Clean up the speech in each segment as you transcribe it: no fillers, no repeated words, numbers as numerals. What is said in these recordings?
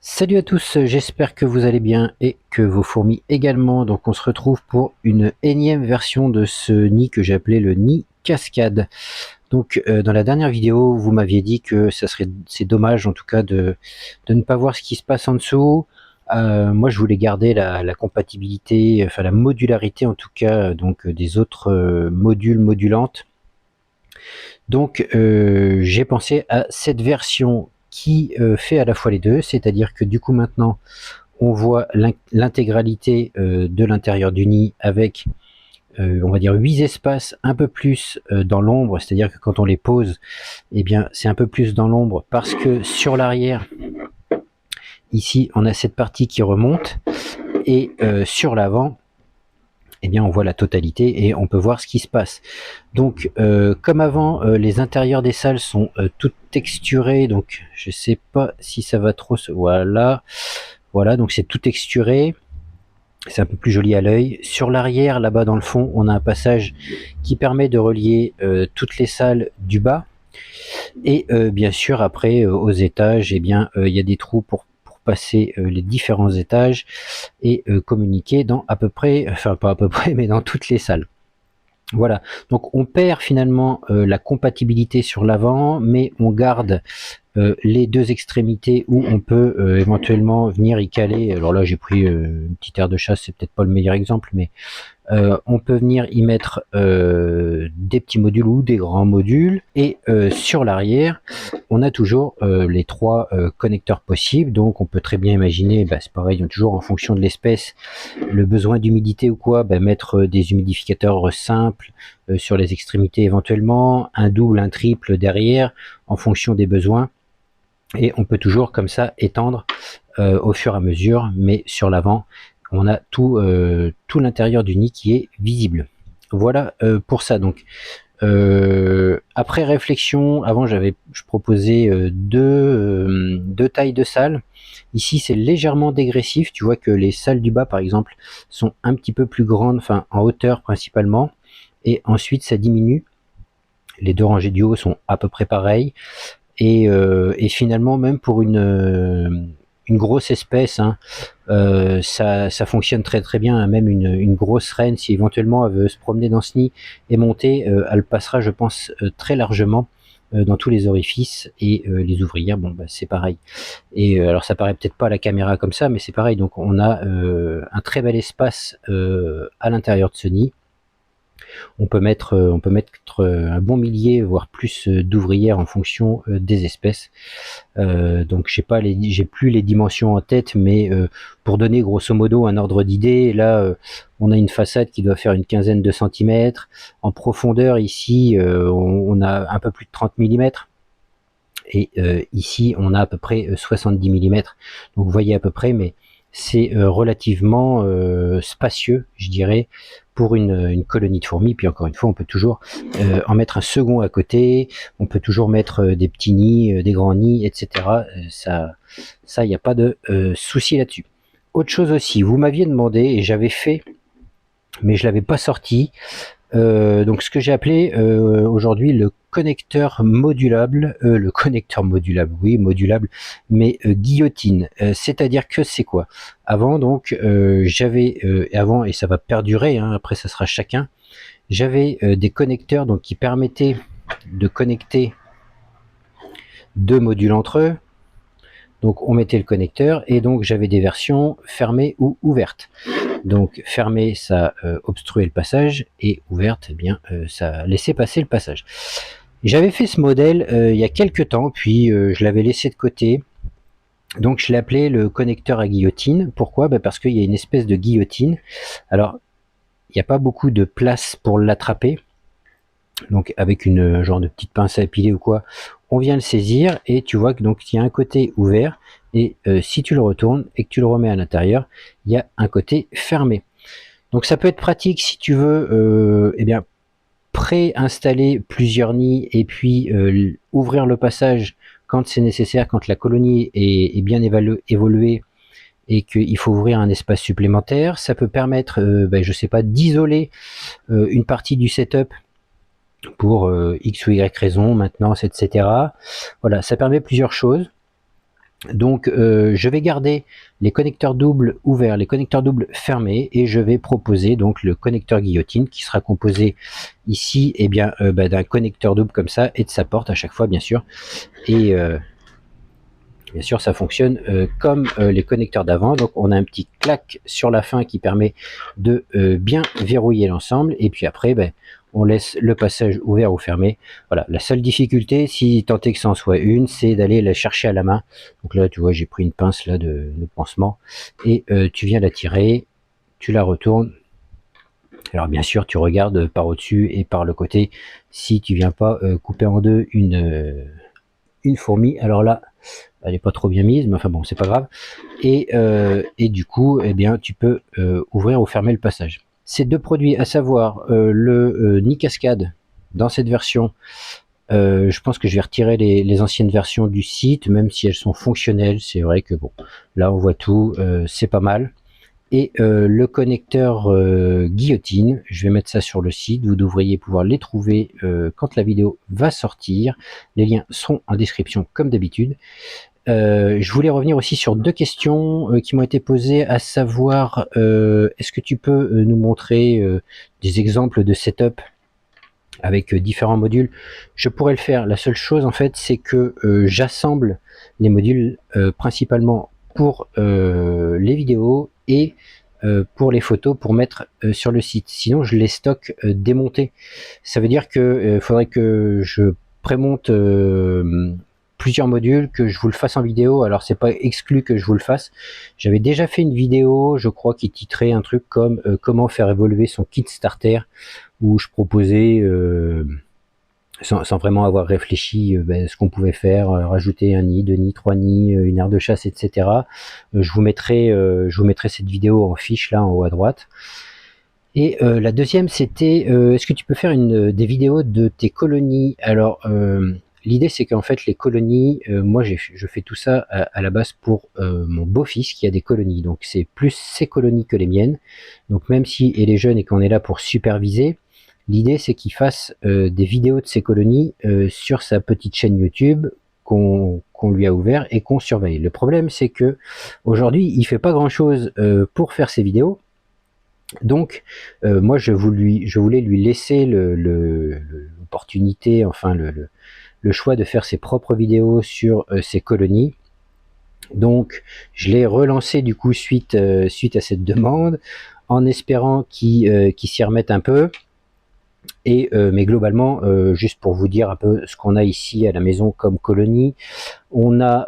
Salut à tous, j'espère que vous allez bien et que vos fourmis également. Donc on se retrouve pour une énième version de ce nid que j'ai appelé le nid cascade. Donc dans la dernière vidéo, vous m'aviez dit que c'est dommage en tout cas de ne pas voir ce qui se passe en dessous. Moi je voulais garder la compatibilité, enfin la modularité en tout cas, donc des autres modules modulantes. Donc j'ai pensé à cette version qui fait à la fois les deux, c'est-à-dire que du coup maintenant on voit l'intégralité de l'intérieur du nid avec on va dire 8 espaces un peu plus dans l'ombre, c'est-à-dire que quand on les pose, eh bien c'est un peu plus dans l'ombre parce que sur l'arrière, ici on a cette partie qui remonte et sur l'avant, eh bien on voit la totalité et on peut voir ce qui se passe. Donc comme avant, les intérieurs des salles sont toutes texturées, donc je sais pas si ça va trop se... Voilà, donc c'est tout texturé. C'est un peu plus joli à l'œil. Sur l'arrière, là-bas dans le fond, on a un passage qui permet de relier toutes les salles du bas. Et bien sûr, après, aux étages, eh bien, il y a des trous pour passer les différents étages et communiquer dans à peu près, enfin pas à peu près, mais dans toutes les salles. Voilà, donc on perd finalement la compatibilité sur l'avant, mais on garde les deux extrémités où on peut éventuellement venir y caler. Alors là j'ai pris une petite aire de chasse, c'est peut-être pas le meilleur exemple, mais on peut venir y mettre des petits modules ou des grands modules. Et sur l'arrière, on a toujours les trois connecteurs possibles. Donc on peut très bien imaginer, bah, c'est pareil, toujours en fonction de l'espèce, le besoin d'humidité ou quoi, bah, mettre des humidificateurs simples sur les extrémités éventuellement, un double, un triple derrière, en fonction des besoins. Et on peut toujours comme ça étendre au fur et à mesure, mais sur l'avant, on a tout l'intérieur du nid qui est visible. Voilà pour ça. Donc après réflexion, avant je proposais deux tailles de salles. Ici c'est légèrement dégressif, tu vois que les salles du bas par exemple sont un petit peu plus grandes, enfin en hauteur principalement, et ensuite ça diminue. Les deux rangées du haut sont à peu près pareilles. Et finalement, même pour une grosse espèce, hein, ça fonctionne très très bien. Même une grosse reine, si éventuellement elle veut se promener dans ce nid et monter, elle passera, je pense, très largement dans tous les orifices. Et les ouvrières, bon, bah, c'est pareil. Et alors, ça paraît peut-être pas à la caméra comme ça, mais c'est pareil. Donc, on a un très bel espace à l'intérieur de ce nid. On peut mettre un bon millier, voire plus d'ouvrières en fonction des espèces. Donc j'ai plus les dimensions en tête, mais pour donner grosso modo un ordre d'idée, là on a une façade qui doit faire une quinzaine de centimètres. En profondeur ici, on a un peu plus de 30 mm. Et ici on a à peu près 70 mm. Donc vous voyez à peu près, mais c'est relativement spacieux, je dirais, pour une colonie de fourmis. Puis encore une fois, on peut toujours en mettre un second à côté, on peut toujours mettre des petits nids, des grands nids, etc. Ça, il n'y a pas de souci là-dessus. Autre chose aussi, vous m'aviez demandé, et j'avais fait, mais je l'avais pas sorti, donc ce que j'ai appelé aujourd'hui le connecteur modulable, oui modulable, mais guillotine. C'est-à-dire que c'est quoi? Avant donc j'avais avant, et ça va perdurer, hein, après ça sera chacun, j'avais des connecteurs donc qui permettaient de connecter deux modules entre eux. Donc on mettait le connecteur et donc j'avais des versions fermées ou ouvertes. Donc fermée, ça obstruait le passage, et ouverte, eh bien ça laissait passer le passage. J'avais fait ce modèle il y a quelques temps, puis je l'avais laissé de côté. Donc je l'ai appelé le connecteur à guillotine. Pourquoi? Parce qu'il y a une espèce de guillotine. Alors il n'y a pas beaucoup de place pour l'attraper. Donc avec une genre de petite pince à épiler ou quoi, on vient le saisir et tu vois que donc il y a un côté ouvert, et si tu le retournes et que tu le remets à l'intérieur, il y a un côté fermé. Donc ça peut être pratique si tu veux eh bien préinstaller plusieurs nids et puis ouvrir le passage quand c'est nécessaire, quand la colonie est bien évoluée et qu'il faut ouvrir un espace supplémentaire. Ça peut permettre, je sais pas, d'isoler une partie du setup pour X ou Y raison, maintenance, etc. Voilà, ça permet plusieurs choses. Donc je vais garder les connecteurs doubles ouverts, les connecteurs doubles fermés, et je vais proposer donc le connecteur guillotine qui sera composé ici d'un connecteur double comme ça et de sa porte à chaque fois bien sûr. Et bien sûr ça fonctionne comme les connecteurs d'avant, donc on a un petit clac sur la fin qui permet de bien verrouiller l'ensemble, et puis après on laisse le passage ouvert ou fermé. Voilà, la seule difficulté, si tant est que ça en soit une, c'est d'aller la chercher à la main. Donc là, tu vois, j'ai pris une pince là de pansement, et tu viens la tirer, tu la retournes. Alors bien sûr, tu regardes par au-dessus et par le côté si tu viens pas couper en deux une fourmi. Alors là, elle est pas trop bien mise, mais enfin bon, c'est pas grave. Et du coup, eh bien, tu peux ouvrir ou fermer le passage. Ces deux produits, à savoir le Nid Cascade dans cette version, je pense que je vais retirer les anciennes versions du site, même si elles sont fonctionnelles. C'est vrai que bon, là on voit tout, c'est pas mal. Et le connecteur guillotine, je vais mettre ça sur le site, vous devriez pouvoir les trouver quand la vidéo va sortir. Les liens seront en description comme d'habitude. Je voulais revenir aussi sur deux questions qui m'ont été posées, à savoir est-ce que tu peux nous montrer des exemples de setup avec différents modules? Je pourrais le faire. La seule chose en fait, c'est que j'assemble les modules principalement pour les vidéos et pour les photos pour mettre sur le site. Sinon, je les stocke démontés. Ça veut dire que faudrait que je prémonte plusieurs modules, que je vous le fasse en vidéo. Alors c'est pas exclu que je vous le fasse. J'avais déjà fait une vidéo, je crois, qui titrait un truc comme comment faire évoluer son kit starter, où je proposais sans vraiment avoir réfléchi ce qu'on pouvait faire, rajouter un nid, deux nids, trois nids, une aire de chasse, etc. Je vous mettrai cette vidéo en fiche là en haut à droite. Et la deuxième, c'était est-ce que tu peux faire des vidéos de tes colonies? Alors l'idée, c'est qu'en fait les colonies, moi je fais tout ça à la base pour mon beau-fils qui a des colonies, donc c'est plus ses colonies que les miennes. Donc même si il est jeune et qu'on est là pour superviser, l'idée c'est qu'il fasse des vidéos de ses colonies sur sa petite chaîne YouTube qu'on lui a ouvert et qu'on surveille. Le problème, c'est que aujourd'hui il fait pas grand chose pour faire ses vidéos. Donc moi je voulais lui laisser l'opportunité, enfin le choix de faire ses propres vidéos sur ses colonies. Donc je l'ai relancé du coup suite à cette demande, en espérant qu'il s'y remette un peu. Et mais globalement, juste pour vous dire un peu ce qu'on a ici à la maison comme colonie, on a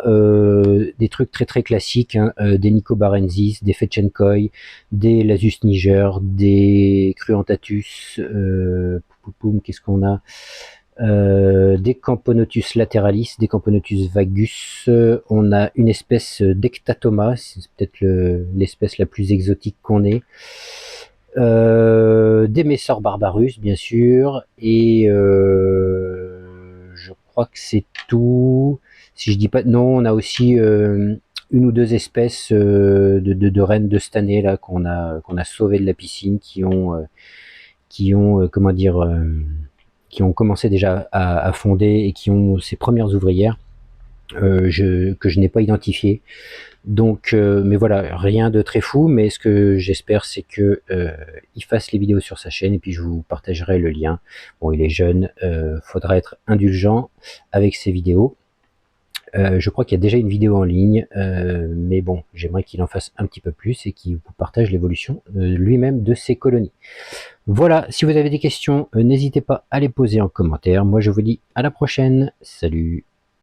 des trucs très très classiques, hein, des Nicobarensis, des Fetchenkoi, des Lasus niger, des Cruentatus, qu'est-ce qu'on a, des Camponotus lateralis, des Camponotus vagus, on a une espèce d'Ectatoma, c'est peut-être l'espèce la plus exotique qu'on ait, des Messor barbarus bien sûr, et je crois que c'est tout. Si je dis pas non, on a aussi une ou deux espèces de rennes de cette année là qu'on a sauvé de la piscine, qui ont comment dire, qui ont commencé déjà à fonder et qui ont ces premières ouvrières que je n'ai pas identifiées. Donc mais voilà, rien de très fou, mais ce que j'espère, c'est que il fasse les vidéos sur sa chaîne, et puis je vous partagerai le lien. Bon, il est jeune, faudra être indulgent avec ses vidéos. Je crois qu'il y a déjà une vidéo en ligne, mais bon, j'aimerais qu'il en fasse un petit peu plus et qu'il vous partage l'évolution lui-même de ses colonies. Voilà, si vous avez des questions, n'hésitez pas à les poser en commentaire. Moi je vous dis à la prochaine, salut!